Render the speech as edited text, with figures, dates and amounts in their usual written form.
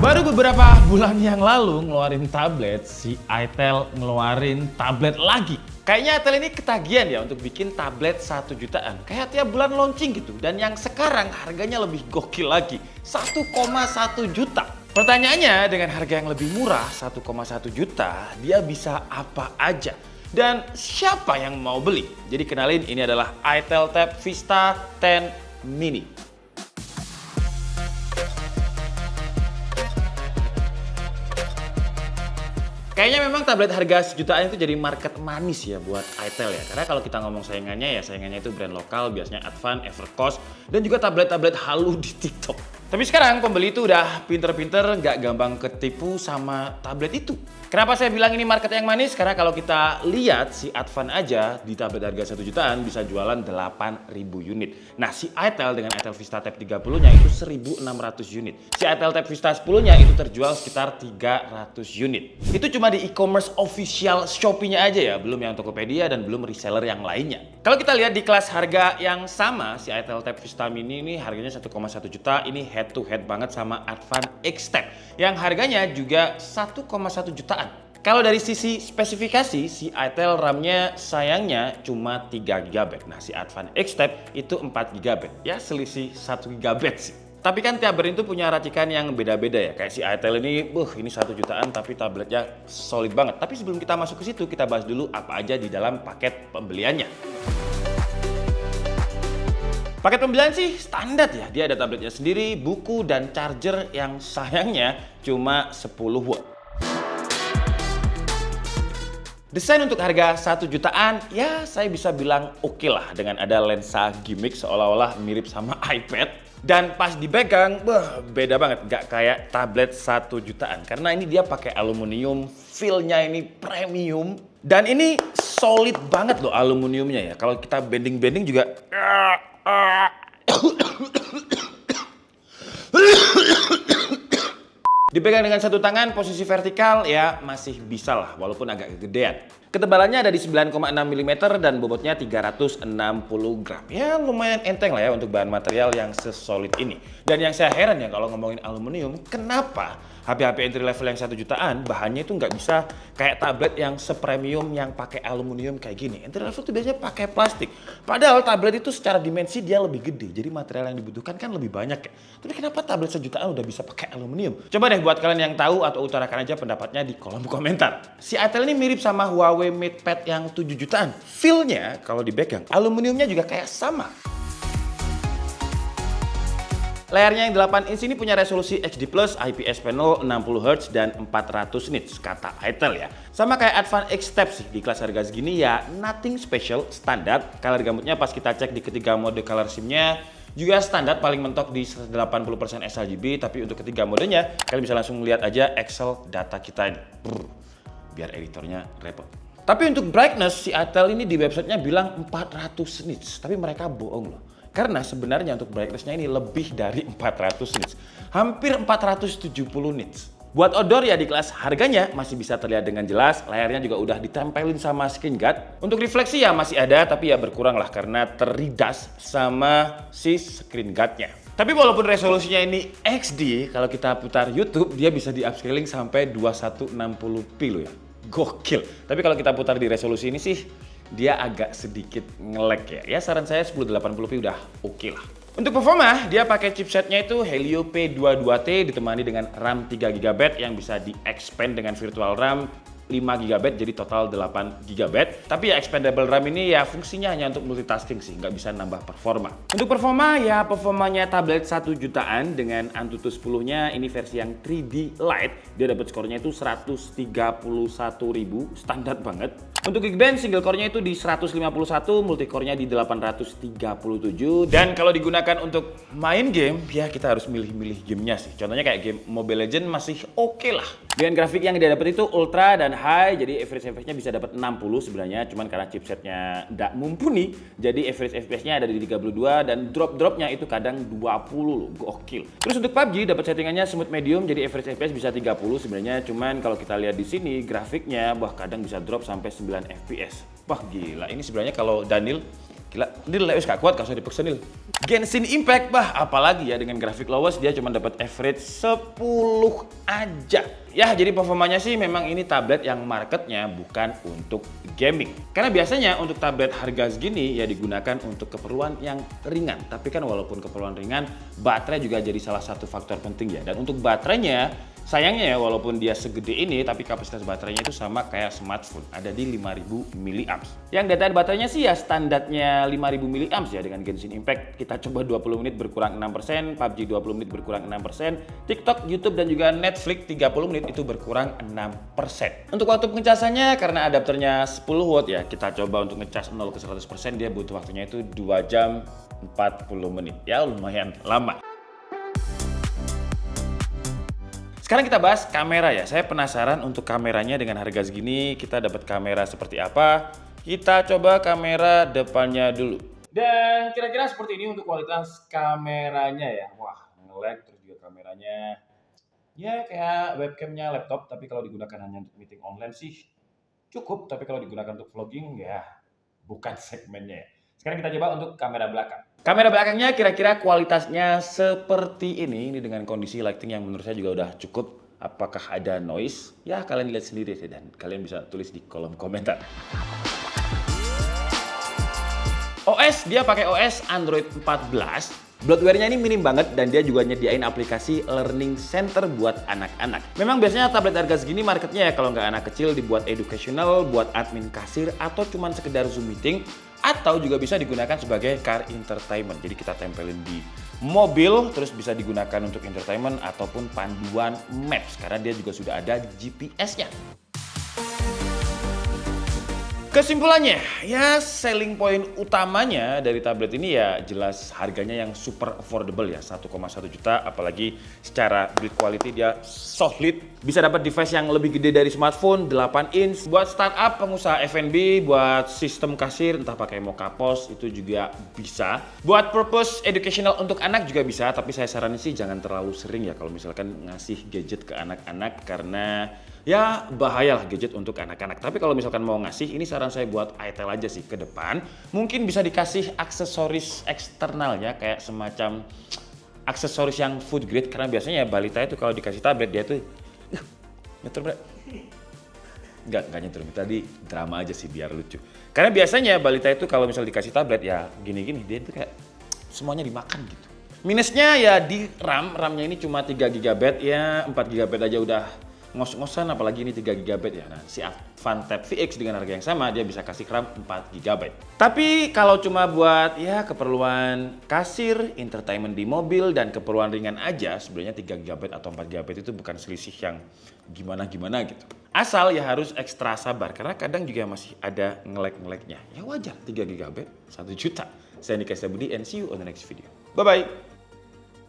Baru beberapa bulan yang lalu ngeluarin tablet, si itel ngeluarin tablet lagi. Kayaknya itel ini ketagihan ya untuk bikin tablet 1 jutaan. Kayak tiap bulan launching gitu. Dan yang sekarang harganya lebih gokil lagi, 1,1 juta. Pertanyaannya, dengan harga yang lebih murah, 1,1 juta, dia bisa apa aja? Dan siapa yang mau beli? Jadi kenalin, ini adalah itel Tab Vista 10 Mini. Kayaknya memang tablet harga sejutaan itu jadi market manis ya buat itel ya. Karena kalau kita ngomong saingannya ya saingannya itu brand lokal, biasanya Advan, Evercost, dan juga tablet-tablet halu di TikTok. Tapi sekarang pembeli itu udah pinter-pinter, nggak gampang ketipu sama tablet itu. Kenapa saya bilang ini market yang manis? Karena kalau kita lihat si Advan aja di tablet harga 1 jutaan bisa jualan 8.000 unit. Nah si itel dengan itel Vista Tab 30-nya itu 1.600 unit. Si itel Tab Vista 10-nya itu terjual sekitar 300 unit. Itu cuma di e-commerce official Shopee-nya aja ya, belum yang Tokopedia dan belum reseller yang lainnya. Kalau kita lihat di kelas harga yang sama, si itel Tab Vista Mini ini harganya 1,1 juta, ini head to head banget sama Advan X Tab yang harganya juga 1,1 jutaan. Kalau dari sisi spesifikasi, si itel RAM-nya sayangnya cuma 3 GB. Nah, si Advan X Tab itu 4 GB. Ya, selisih 1 GB sih. Tapi kan tiap brand itu punya racikan yang beda-beda ya. Kayak si itel ini, ini 1 jutaan tapi tabletnya solid banget. Tapi sebelum kita masuk ke situ, kita bahas dulu apa aja di dalam paket pembeliannya. Paket pembelian sih standar ya. Dia ada tabletnya sendiri, buku, dan charger yang sayangnya cuma 10 watt. Desain untuk harga 1 jutaan, ya saya bisa bilang oke lah dengan ada lensa gimmick seolah-olah mirip sama iPad. Dan pas dipegang, beda banget, nggak kayak tablet 1 jutaan. Karena ini dia pakai aluminium, feel-nya ini premium. Dan ini solid banget loh aluminiumnya ya. Kalau kita bending-bending juga... Dipegang dengan satu tangan, posisi vertikal ya masih bisa lah, walaupun agak kegedean. Ketebalannya ada di 9,6 mm dan bobotnya 360 gram. Ya lumayan enteng lah ya untuk bahan material yang sesolid ini. Dan yang saya heran ya kalau ngomongin aluminium, kenapa HP-HP entry level yang 1 jutaan bahannya itu nggak bisa kayak tablet yang sepremium yang pakai aluminium kayak gini. Entry level itu biasanya pakai plastik. Padahal tablet itu secara dimensi dia lebih gede, jadi material yang dibutuhkan kan lebih banyak ya. Tapi kenapa tablet 1 jutaan udah bisa pakai aluminium? Coba deh buat kalian yang tahu atau utarakan aja pendapatnya di kolom komentar. Si itel ini mirip sama Huawei MatePad yang 7 jutaan. Feel-nya kalau dipegang, aluminiumnya juga kayak sama. Layarnya yang 8 inch ini punya resolusi HD+, IPS panel 60Hz dan 400 nits, kata itel ya. Sama kayak Advan X Tab sih, di kelas harga segini ya nothing special, standar. Color gamutnya pas kita cek di ketiga mode color SIM-nya, juga standar paling mentok di 80% sRGB, tapi untuk ketiga modenya, kalian bisa langsung lihat aja Excel data kita ini. Biar editornya repot. Tapi untuk brightness, si itel ini di websitenya bilang 400 nits, tapi mereka bohong loh. Karena sebenarnya untuk brightness-nya ini lebih dari 400 nits. Hampir 470 nits. Buat outdoor ya di kelas harganya masih bisa terlihat dengan jelas. Layarnya juga udah ditempelin sama screen guard. Untuk refleksi ya masih ada, tapi ya berkurang lah karena teridas sama si screen guard-nya. Tapi walaupun resolusinya ini XD, kalau kita putar YouTube dia bisa di upscaling sampai 2160p loh ya. Gokil. Tapi kalau kita putar di resolusi ini sih dia agak sedikit nge-lag ya. Ya saran saya 1080p udah oke lah. Untuk performa, dia pakai chipsetnya itu Helio P22T ditemani dengan RAM 3GB yang bisa di-expand dengan virtual RAM 5GB jadi total 8GB. Tapi ya expandable RAM ini ya fungsinya hanya untuk multitasking sih, nggak bisa nambah performa. Untuk performa ya performanya tablet 1 jutaan dengan Antutu 10-nya ini versi yang 3D Lite. Dia dapat skornya itu 131.000, standar banget. Untuk Geekbench single core-nya itu di 151, multicore-nya di 837. Dan kalau digunakan untuk main game, ya kita harus milih-milih gamenya sih. Contohnya kayak game Mobile Legends masih oke lah. Dengan grafik yang dia dapat itu ultra dan high, jadi average-nya bisa dapat 60 sebenarnya. Cuman karena chipsetnya nggak mumpuni, jadi average FPS-nya ada di 32 dan drop-dropnya itu kadang 20 loh, gokil. Terus untuk PUBG dapat settingannya smooth medium, jadi average FPS bisa 30 sebenarnya. Cuman kalau kita lihat di sini grafiknya, kadang bisa drop sampai 9 FPS. Wah gila, ini sebenarnya kalau Daniel Gila, ini lewis gak kuat, gak usah dipersonil. Genshin Impact, apalagi ya dengan grafik lowes dia cuma dapat average 10 aja. Ya, jadi performanya sih memang ini tablet yang marketnya bukan untuk gaming. Karena biasanya untuk tablet harga segini ya digunakan untuk keperluan yang ringan. Tapi kan walaupun keperluan ringan, baterai juga jadi salah satu faktor penting ya. Dan untuk baterainya, sayangnya ya walaupun dia segede ini tapi kapasitas baterainya itu sama kayak smartphone, ada di 5000 mAh. Yang data baterainya sih ya standarnya 5000 mAh ya dengan Genshin Impact. Kita coba 20 menit berkurang 6%, PUBG 20 menit berkurang 6%, TikTok, YouTube dan juga Netflix 30 menit itu berkurang 6%. Untuk waktu pengecasannya karena adapternya 10 watt ya, kita coba untuk ngecas 0 ke 100% dia butuh waktunya itu 2 jam 40 menit. Ya lumayan lama. Sekarang kita bahas kamera ya. Saya penasaran untuk kameranya dengan harga segini kita dapat kamera seperti apa. Kita coba kamera depannya dulu. Dan kira-kira seperti ini untuk kualitas kameranya ya. Wah, nge-lag terus juga kameranya. Ya kayak webcamnya laptop, tapi kalau digunakan hanya untuk meeting online sih cukup. Tapi kalau digunakan untuk vlogging ya bukan segmennya ya. Sekarang kita coba untuk kamera belakang. Kamera belakangnya kira-kira kualitasnya seperti ini dengan kondisi lighting yang menurut saya juga udah cukup. Apakah ada noise? Ya kalian lihat sendiri sih dan kalian bisa tulis di kolom komentar. OS dia pakai OS Android 14. Bloatware-nya ini minim banget dan dia juga nyediain aplikasi Learning Center buat anak-anak. Memang biasanya tablet harga segini marketnya ya kalau nggak anak kecil dibuat educational, buat admin kasir atau cuman sekedar Zoom meeting atau juga bisa digunakan sebagai car entertainment. Jadi kita tempelin di mobil terus bisa digunakan untuk entertainment ataupun panduan maps karena dia juga sudah ada GPS-nya. Kesimpulannya, ya selling point utamanya dari tablet ini ya jelas harganya yang super affordable ya, 1,1 juta, apalagi secara build quality dia solid. Bisa dapat device yang lebih gede dari smartphone, 8 inch. Buat startup, pengusaha F&B, buat sistem kasir, entah pakai Mocha POS itu juga bisa. Buat purpose educational untuk anak juga bisa, tapi saya saranin sih jangan terlalu sering ya kalau misalkan ngasih gadget ke anak-anak karena ya bahayalah gadget untuk anak-anak. Tapi kalau misalkan mau ngasih, ini saran saya buat itel aja sih ke depan. Mungkin bisa dikasih aksesoris eksternal ya, kayak semacam aksesoris yang food grade. Karena biasanya ya balita itu kalau dikasih tablet dia tuh nyetir bro. Nggak nyetir, tadi drama aja sih biar lucu. Karena biasanya balita itu kalau misal dikasih tablet ya gini-gini, dia tuh kayak semuanya dimakan gitu. Minusnya ya di RAM-nya ini cuma 3 GB ya, 4 GB aja udah ngos-ngosan, apalagi ini 3 GB ya. Nah, si Avantab VX dengan harga yang sama dia bisa kasih RAM 4 GB. Tapi kalau cuma buat ya keperluan kasir, entertainment di mobil dan keperluan ringan aja, sebenarnya 3 GB atau 4 GB itu bukan selisih yang gimana-gimana gitu. Asal ya harus ekstra sabar karena kadang juga masih ada nge-lag-nya. Ya wajar, 3 GB 1 juta. Saya Nika Budi and see you on the next video. Bye bye.